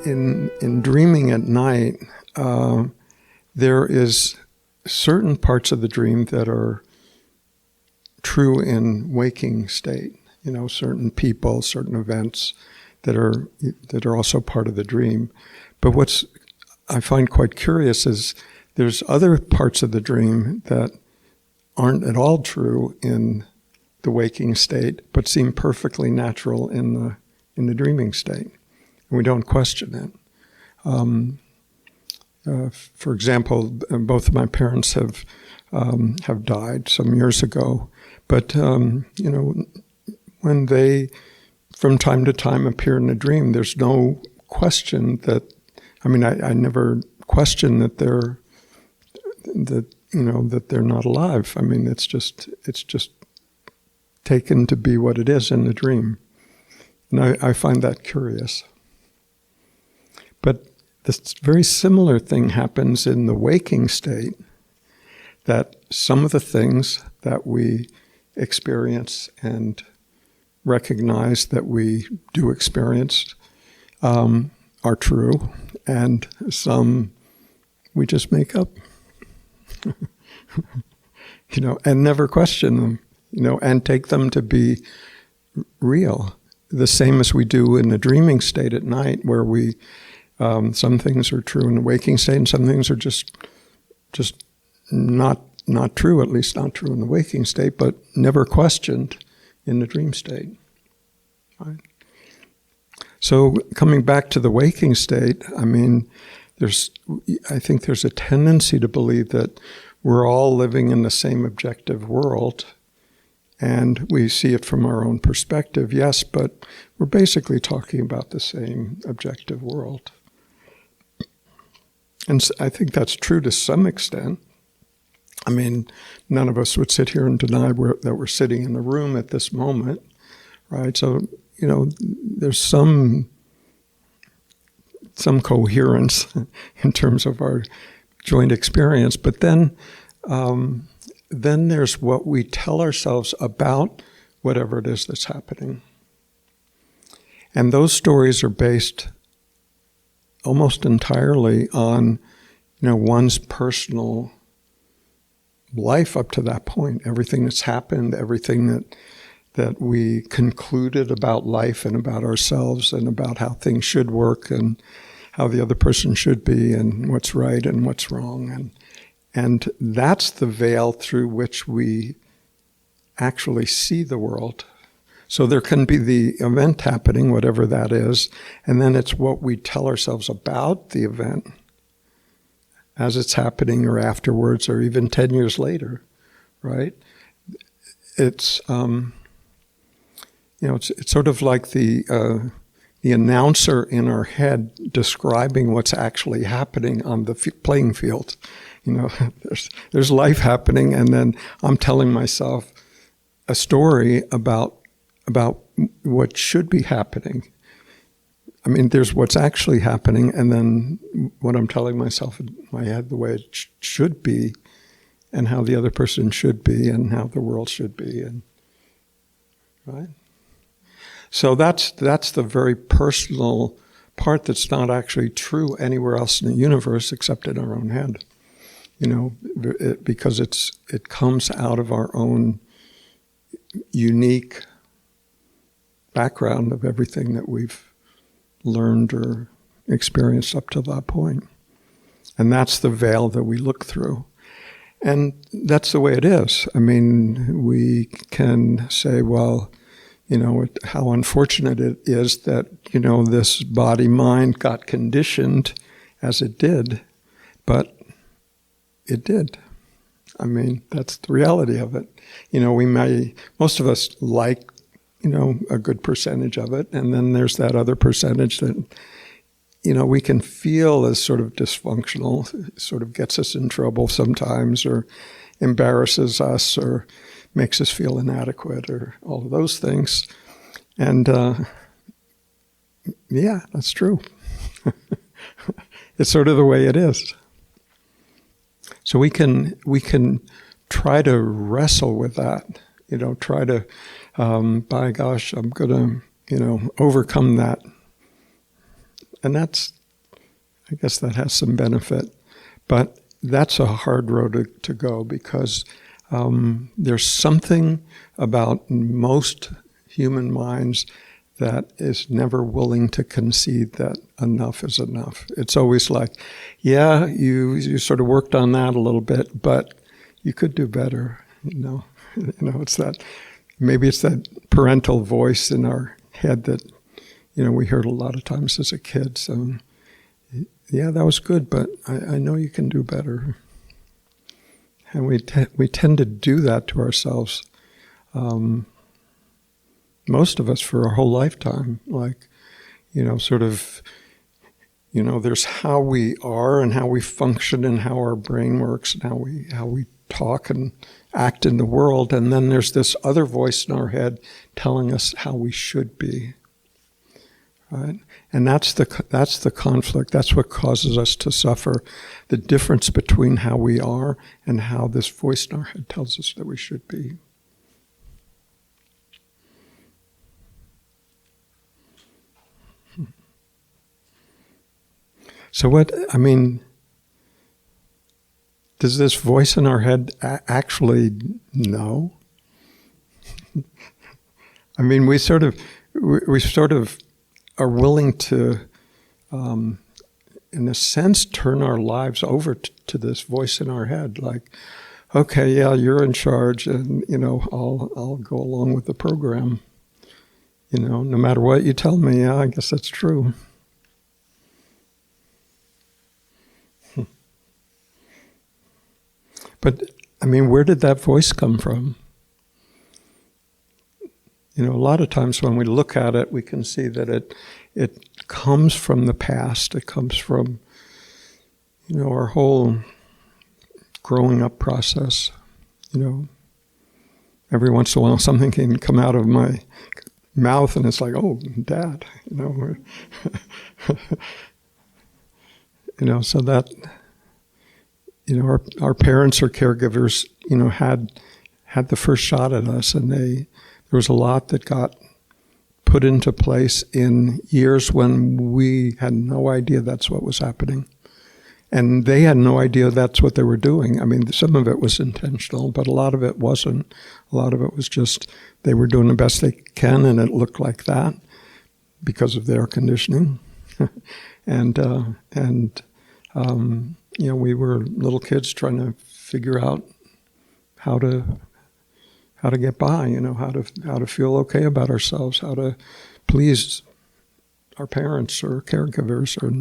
in dreaming at night, there is certain parts of the dream that are true in waking state. You know, certain people, certain events that are also part of the dream. But what's I find quite curious is there's other parts of the dream that aren't at all true in the waking state, but seem perfectly natural in the dreaming state. And we don't question it. For example, both of my parents have died some years ago, but when they, from time to time, appear in a dream, there's no question that. I mean, I never question that they're not alive. I mean, it's just taken to be what it is in the dream, and I find that curious. But this very similar thing happens in the waking state, that some of the things that we experience and recognize that we do experience are true, and some we just make up, and never question them, and take them to be real. The same as we do in the dreaming state at night, where we some things are true in the waking state, and some things are just not true, at least not true in the waking state, but never questioned in the dream state. Right? So coming back to the waking state, I mean, I think there's a tendency to believe that we're all living in the same objective world, and we see it from our own perspective, yes, but we're basically talking about the same objective world. And I think that's true to some extent. I mean, none of us would sit here and deny that we're sitting in the room at this moment, right? So, there's some coherence in terms of our joint experience, but then there's what we tell ourselves about whatever it is that's happening. And those stories are based almost entirely on, one's personal life up to that point, everything that's happened, everything that we concluded about life and about ourselves and about how things should work and how the other person should be and what's right and what's wrong. And that's the veil through which we actually see the world. So there can be the event happening, whatever that is, and then it's what we tell ourselves about the event as it's happening or afterwards or even 10 years later, right? It's it's sort of like the announcer in our head describing what's actually happening on the playing field. There's life happening, and then I'm telling myself a story about what should be happening. I mean, there's what's actually happening, and then what I'm telling myself in my head, the way it should be, and how the other person should be, and how the world should be, and right. So that's the very personal part that's not actually true anywhere else in the universe except in our own head. Because it comes out of our own unique background of everything that we've learned or experienced up to that point. And that's the veil that we look through. And that's the way it is. I mean, we can say, well, how unfortunate it is that, this body-mind got conditioned as it did, but it did. I mean, that's the reality of it. Most of us like, a good percentage of it, and then there's that other percentage that, we can feel as sort of dysfunctional, sort of gets us in trouble sometimes, or embarrasses us, or makes us feel inadequate, or all of those things. And yeah, that's true. It's sort of the way it is. So we can try to wrestle with that, try to, by gosh, I'm going to, overcome that And that's, I guess that has some benefit. But that's a hard road to go, because there's something about most human minds that is never willing to concede that enough is enough. It's always like, yeah, you sort of worked on that a little bit, but you could do better. It's that, maybe it's that parental voice in our head that, we heard a lot of times as a kid. So, yeah, that was good, but I know you can do better. And we tend to do that to ourselves, most of us, for our whole lifetime. Like, there's how we are and how we function and how our brain works and how we talk and act in the world. And then there's this other voice in our head telling us how we should be. Right? And that's the conflict. That's what causes us to suffer. The difference between how we are and how this voice in our head tells us that we should be. So does this voice in our head actually know? We sort of are willing to, in a sense, turn our lives over to this voice in our head. Like, okay, yeah, you're in charge, and I'll go along with the program. No matter what you tell me, yeah, I guess that's true. But where did that voice come from? A lot of times when we look at it, we can see that it comes from the past. It comes from, our whole growing up process. Every once in a while something can come out of my mouth and it's like, oh, Dad, so that, our parents or caregivers, had the first shot at us, and there was a lot that got put into place in years when we had no idea that's what was happening. And they had no idea that's what they were doing. Some of it was intentional, but a lot of it wasn't. A lot of it was just they were doing the best they can, and it looked like that because of their conditioning. We were little kids trying to figure out how to get by, how to feel okay about ourselves, how to please our parents or caregivers, or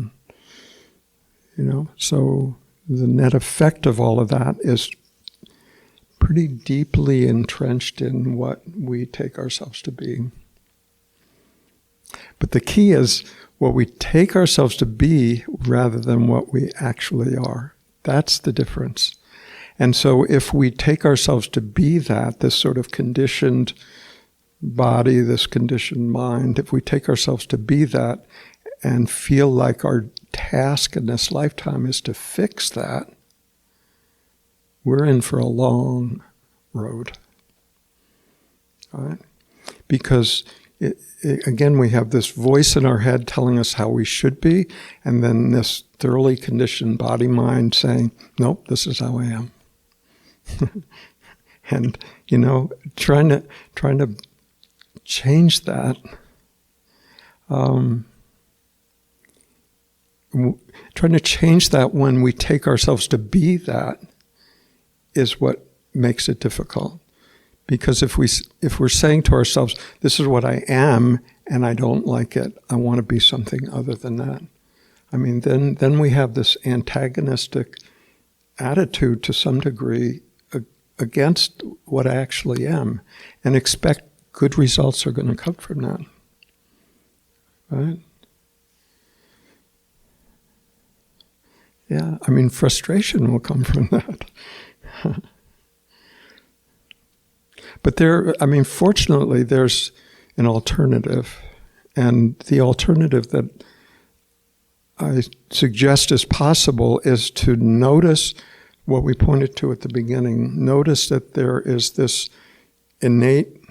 so the net effect of all of that is pretty deeply entrenched in what we take ourselves to be. But the key is what we take ourselves to be rather than what we actually are. That's the difference. And so if we take ourselves to be that, this sort of conditioned body, this conditioned mind, if we take ourselves to be that and feel like our task in this lifetime is to fix that, we're in for a long road. All right? Because again, we have this voice in our head telling us how we should be, and then this thoroughly conditioned body-mind saying, nope, this is how I am. And, trying to change that, trying to change that when we take ourselves to be that is what makes it difficult. Because if we're saying to ourselves, this is what I am, and I don't like it, I want to be something other than that. Then we have this antagonistic attitude to some degree against what I actually am, and expect good results are going to come from that. Right? Yeah, frustration will come from that. But fortunately, there's an alternative. And the alternative that I suggest is possible is to notice what we pointed to at the beginning. Notice that there is this innate,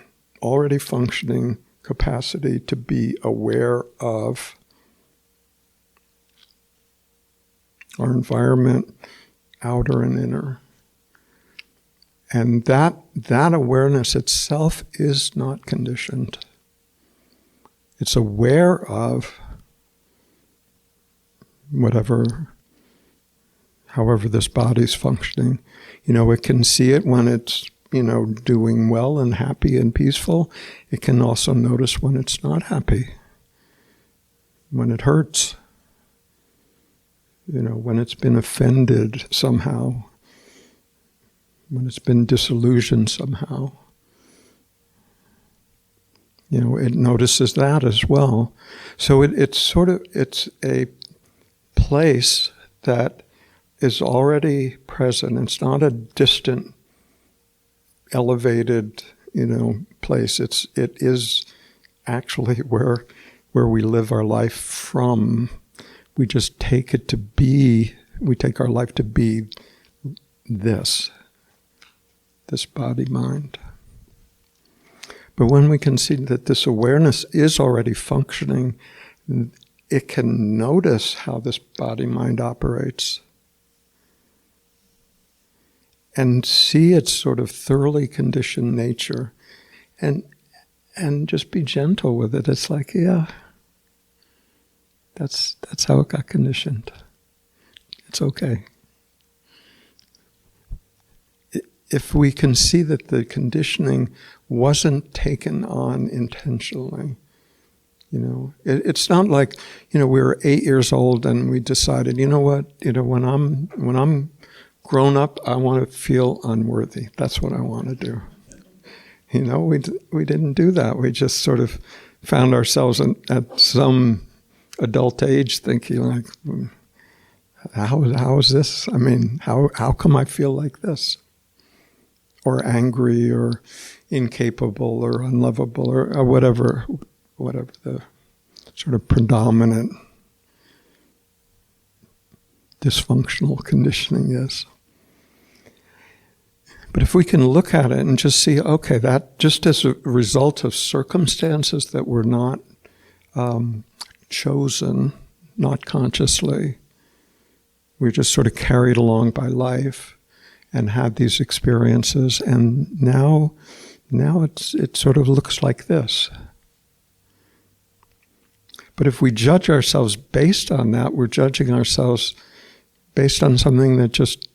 already functioning capacity to be aware of our environment, outer and inner. And that awareness itself is not conditioned. It's aware of however this body's functioning. It can see it when it's, doing well and happy and peaceful. It can also notice when it's not happy, when it hurts, when it's been offended somehow, when it's been disillusioned somehow. It notices that as well. So it's a place that is already present. It's not a distant, elevated, place. It is actually where we live our life from. We just take it to be. We take our life to be this body mind. But when we can see that this awareness is already functioning, it can notice how this body mind operates and see its sort of thoroughly conditioned nature and just be gentle with it. It's like, yeah, that's how it got conditioned. It's okay. If we can see that the conditioning wasn't taken on intentionally, it's not like, we were 8 years old and we decided, when I'm grown up, I want to feel unworthy. That's what I want to do. We didn't do that. We just sort of found ourselves at some adult age thinking like, how is this? I mean, how come I feel like this? Or angry, or incapable, or unlovable, or whatever the sort of predominant dysfunctional conditioning is. But if we can look at it and just see, okay, that just as a result of circumstances that were not chosen, not consciously, we're just sort of carried along by life and had these experiences, and now it sort of looks like this. But if we judge ourselves based on that, we're judging ourselves based on something that just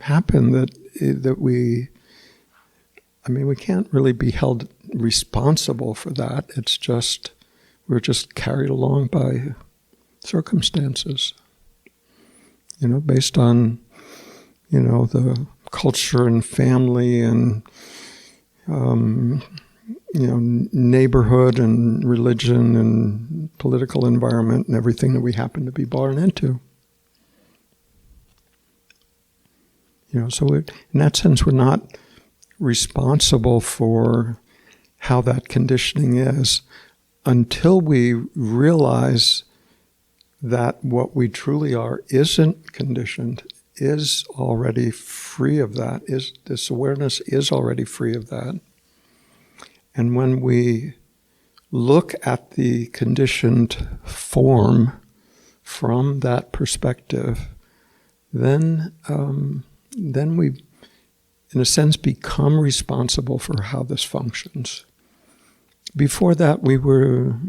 happened that we can't really be held responsible for that. It's just, we're just carried along by circumstances, based on, the culture and family and, neighborhood and religion and political environment and everything that we happen to be born into. So in that sense, we're not responsible for how that conditioning is until we realize that what we truly are isn't conditioned, is already free of that. This awareness is already free of that. And when we look at the conditioned form from that perspective, then we, in a sense, become responsible for how this functions. Before that, we were,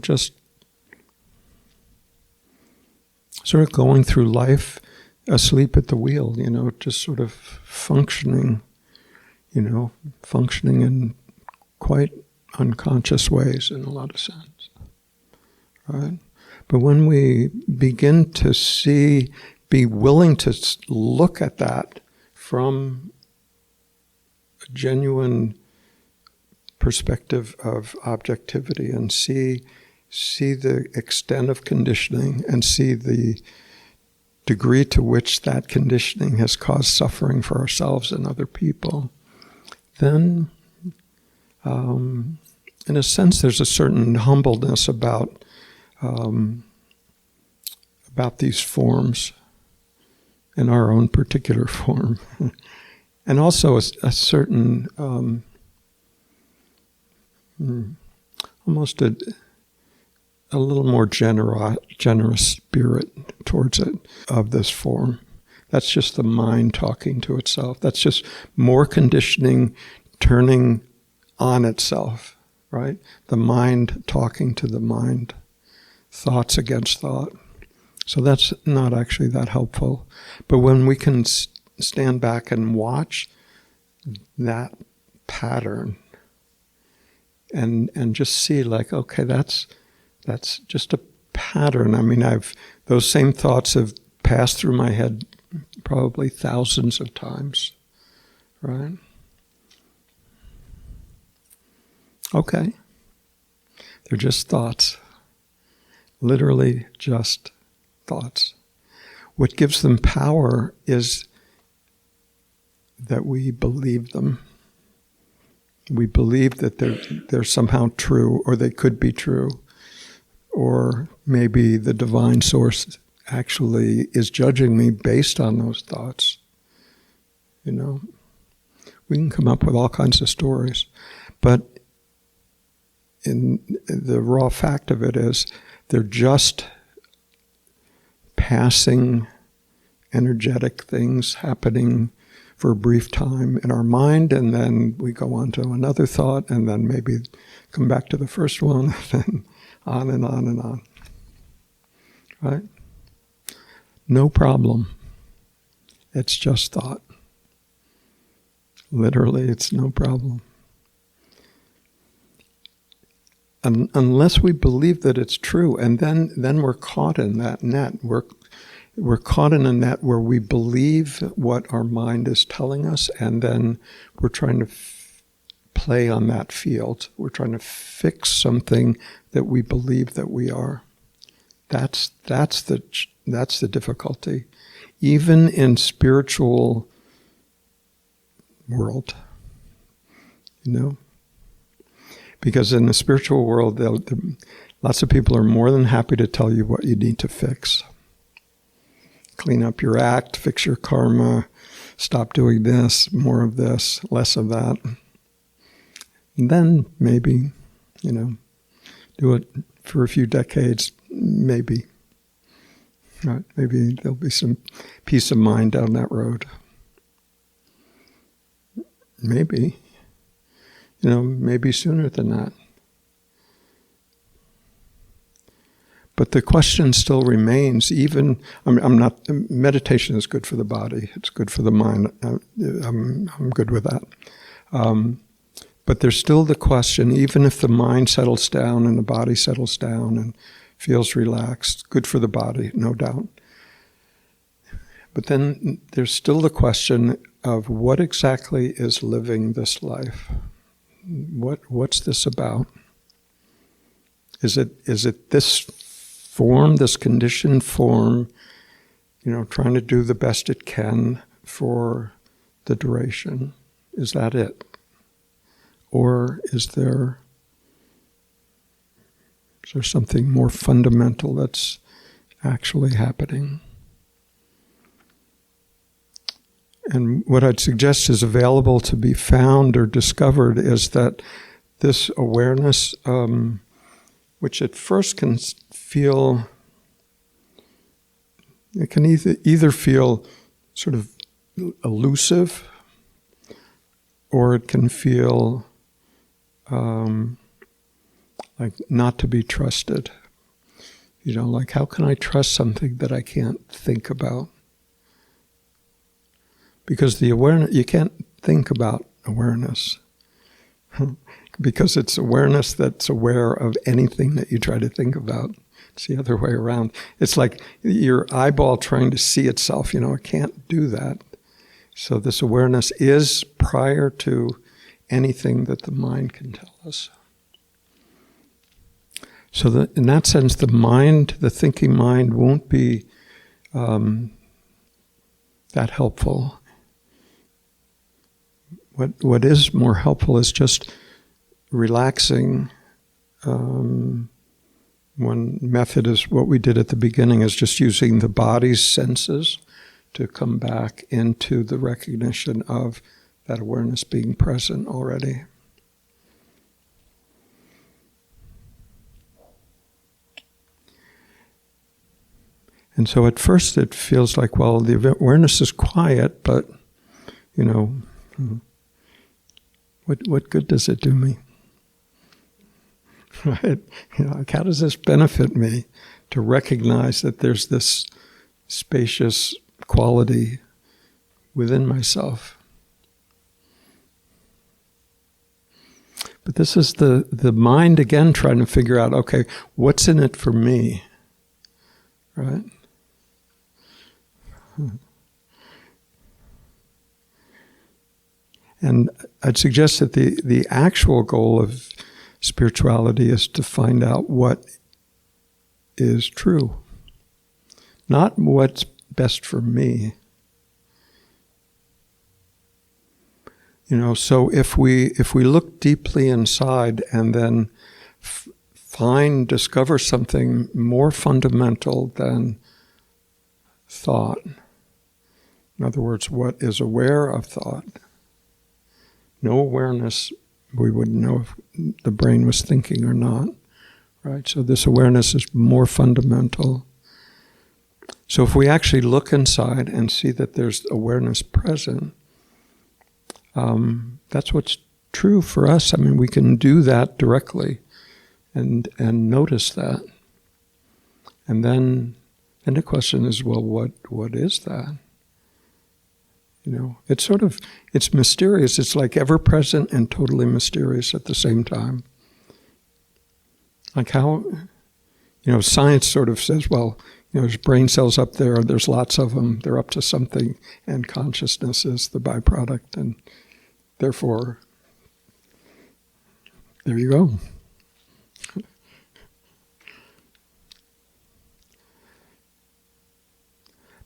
just sort of going through life asleep at the wheel, just sort of functioning in quite unconscious ways in a lot of sense, right? But when we begin to be willing to look at that from a genuine perspective of objectivity and see the extent of conditioning and see the degree to which that conditioning has caused suffering for ourselves and other people, then in a sense there's a certain humbleness about these forms and our own particular form. And also a certain almost a little more generous spirit towards it of this form. That's just the mind talking to itself. That's just more conditioning turning on itself, right? The mind talking to the mind. Thoughts against thought. So that's not actually that helpful. But when we can stand back and watch that pattern and just see like, okay, that's just a pattern. I mean, those same thoughts have passed through my head probably thousands of times, right? Okay. They're just thoughts. Literally just thoughts. What gives them power is that we believe them. We believe that they're somehow true, or they could be true, or maybe the divine source actually is judging me based on those thoughts. You know, we can come up with all kinds of stories, but in the raw fact of it is they're just passing energetic things happening for a brief time in our mind, and then we go on to another thought, and then maybe come back to the first one, and then on and on and on. Right? No problem. It's just thought. Literally, it's no problem. Unless we believe that it's true, and then we're caught in that net. We're caught in a net where we believe what our mind is telling us, and then we're trying to play on that field. We're trying to fix something that we believe that we are. That's the difficulty, even in spiritual world. You know. Because in the spiritual world, lots of people are more than happy to tell you what you need to fix. Clean up your act, fix your karma, stop doing this, more of this, less of that. And then maybe, do it for a few decades, maybe. Right? Maybe there'll be some peace of mind down that road. Maybe. Maybe sooner than that. But the question still remains, meditation is good for the body, it's good for the mind, I'm good with that. But there's still the question, even if the mind settles down and the body settles down and feels relaxed, good for the body, no doubt. But then there's still the question of what exactly is living this life? What's this about? Is it this form, this conditioned form, trying to do the best it can for the duration? Is that it? Or is there something more fundamental that's actually happening? And what I'd suggest is available to be found or discovered is that this awareness, which at first can feel, it can either feel sort of elusive, or it can feel like not to be trusted. Like how can I trust something that I can't think about? Because the awareness, you can't think about awareness. Because it's awareness that's aware of anything that you try to think about. It's the other way around. It's like your eyeball trying to see itself. It can't do that. So this awareness is prior to anything that the mind can tell us. So that in that sense, the mind, the thinking mind, won't be that helpful. What is more helpful is just relaxing. One method is what we did at the beginning, is just using the body's senses to come back into the recognition of that awareness being present already. And so at first it feels like, well, the awareness is quiet, but, what good does it do me? Right? Like, how does this benefit me to recognize that there's this spacious quality within myself? But this is the mind again trying to figure out, okay, what's in it for me? Right? And I'd suggest that the actual goal of spirituality is to find out what is true, not what's best for me. So if we look deeply inside and then discover something more fundamental than thought, in other words, what is aware of thought, no awareness, we wouldn't know if the brain was thinking or not, right? So this awareness is more fundamental. So if we actually look inside and see that there's awareness present, that's what's true for us. I mean, we can do that directly and notice that. And then the question is, well, what is that? It's mysterious. It's like ever-present and totally mysterious at the same time. Like how, science sort of says, well, there's brain cells up there, there's lots of them, they're up to something, and consciousness is the byproduct, and therefore, there you go.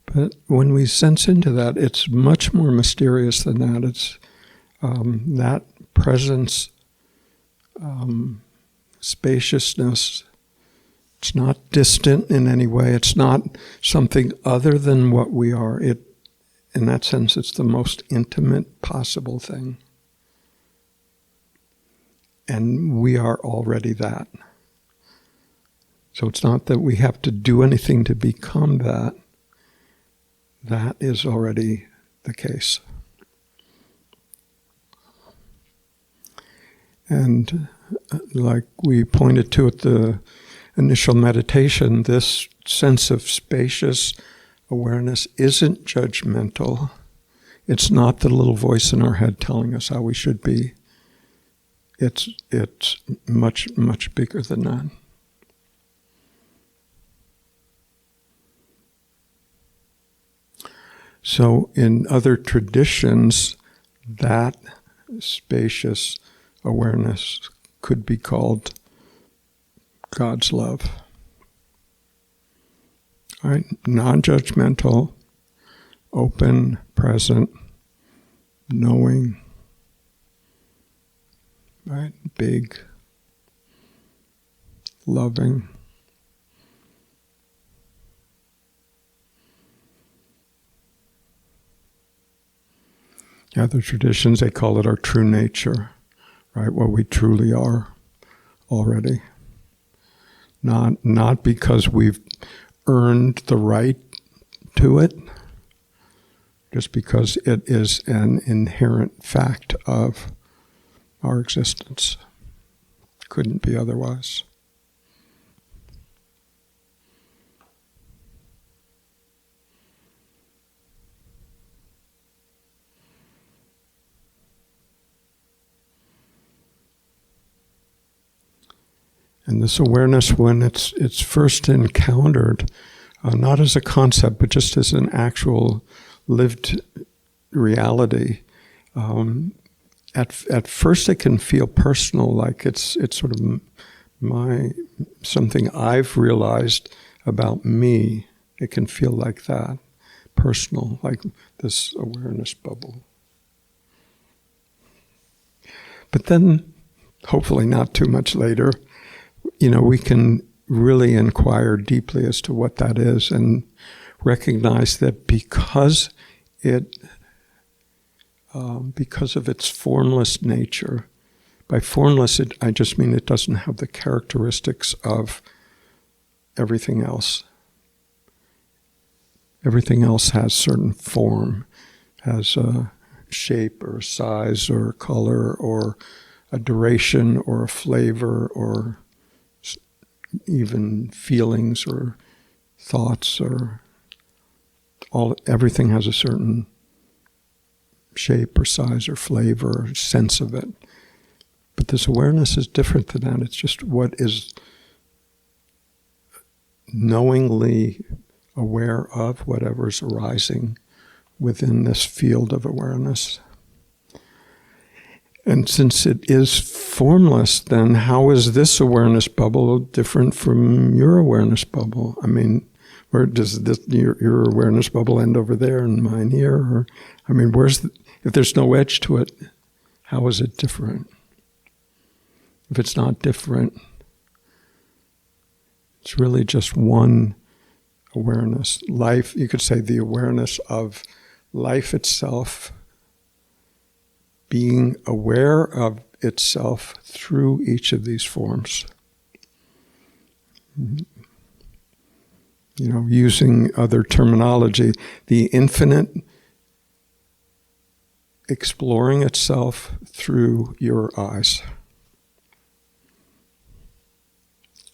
But when we sense into that, it's much more mysterious than that. It's that presence, spaciousness. It's not distant in any way. It's not something other than what we are. In that sense, it's the most intimate possible thing. And we are already that. So it's not that we have to do anything to become that. That is already the case. And like we pointed to at the initial meditation, this sense of spacious awareness isn't judgmental. It's not the little voice in our head telling us how we should be. It's much, much bigger than that. So in other traditions, that spacious awareness could be called God's love. All right? Non-judgmental, open, present, knowing, right? Big, loving. Other traditions, they call it our true nature, right? What we truly are already. Not because we've earned the right to it, just because it is an inherent fact of our existence. Couldn't be otherwise. And this awareness, when it's first encountered, not as a concept, but just as an actual lived reality, at first it can feel personal, like it's sort of something I've realized about me. It can feel like that, personal, like this awareness bubble. But then, hopefully not too much later, we can really inquire deeply as to what that is and recognize that because of its formless nature, by formless I just mean it doesn't have the characteristics of everything else. Everything else has certain form, has a shape or a size or a color or a duration or a flavor or even feelings or thoughts or everything has a certain shape or size or flavor or sense of it. But this awareness is different than that. It's just what is knowingly aware of whatever's arising within this field of awareness. And since it is formless, then how is this awareness bubble different from your awareness bubble? I mean, where does your awareness bubble end over there and mine here? Or, I mean, if there's no edge to it, how is it different? If it's not different, it's really just one awareness. Life, you could say the awareness of life itself, being aware of itself through each of these forms. You know, using other terminology, the infinite exploring itself through your eyes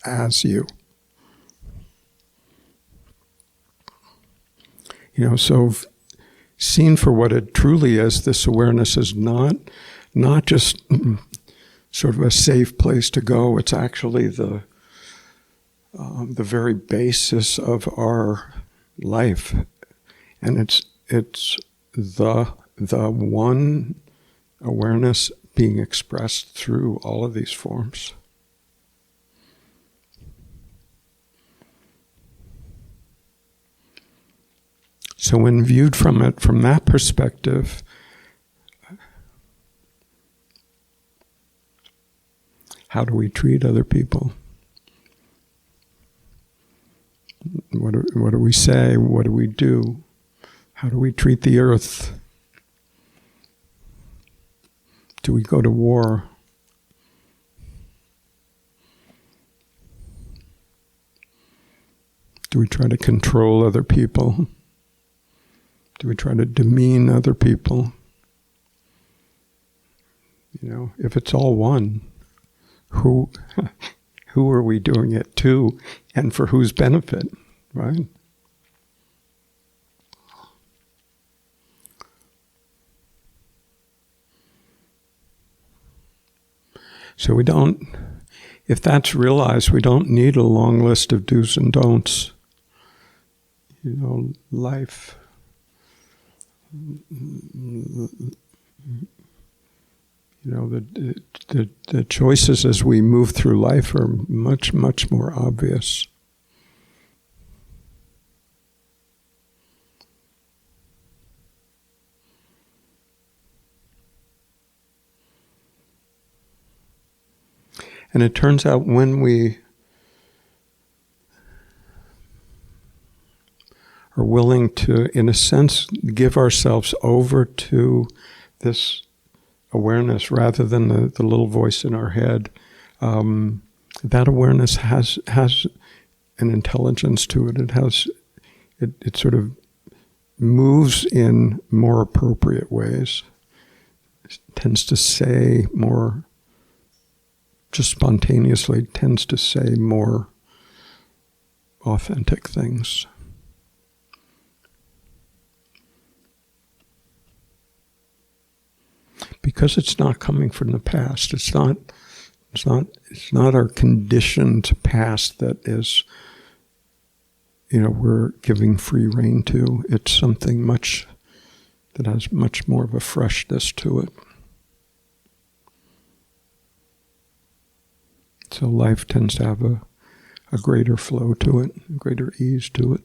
as you. You know, so seen for what it truly is, this awareness is not just sort of a safe place to go. It's actually the very basis of our life, and it's the one awareness being expressed through all of these forms. So when viewed from that perspective, how do we treat other people? What do we say? What do we do? How do we treat the earth? Do we go to war? Do we try to control other people? Do we try to demean other people? You know, if it's all one, who are we doing it to, and for whose benefit, right? So if that's realized, we don't need a long list of do's and don'ts. You know, life. You know, the choices as we move through life are much, much more obvious. And it turns out when we are willing to, in a sense, give ourselves over to this awareness rather than the little voice in our head, that awareness has an intelligence to it. It sort of moves in more appropriate ways. It tends to say more, just spontaneously, tends to say more authentic things. Because it's not coming from the past. It's not our conditioned past that is, you know, we're giving free rein to. It's something that has much more of a freshness to it. So life tends to have a greater flow to it, a greater ease to it.